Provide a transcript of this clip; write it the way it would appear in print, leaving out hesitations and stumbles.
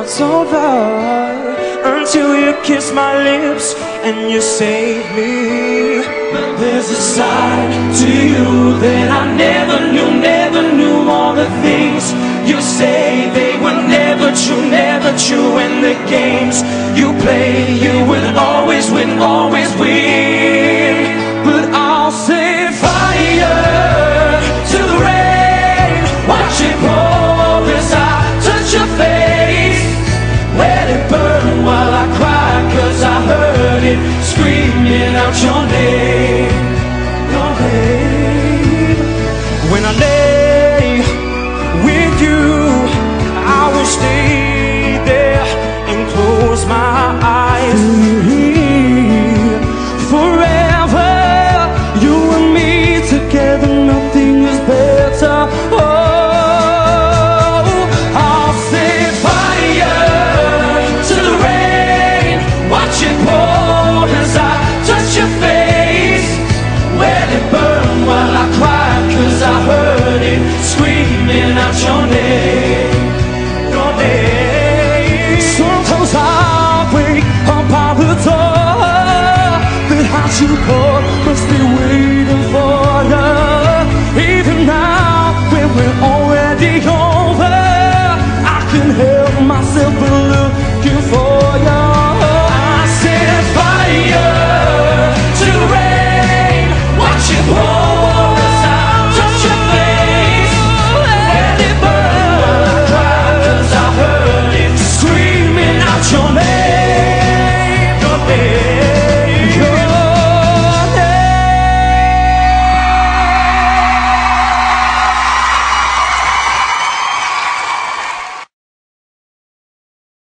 it's over until you kiss my lips and you save me. But there's a side to you that I never knew all the things you say, they were never true, and the games you play, you would always win, always win. But I'll set fire to the rain, watch it pour as I touch your face, let it burn while I cry, 'cause I heard it screaming out your name, your name. When I lay with you, I will stay there and close my eyes. Forever, you and me together, nothing is better. Oh, I'll set fire to the rain, watch it pour as I touch your face, let it burn while I cry, 'cause I heard it screaming out your name, your name. Sometimes I wake up by the door, the house you call must be waiting for you. Even now, when we're already over, I can help myself but looking for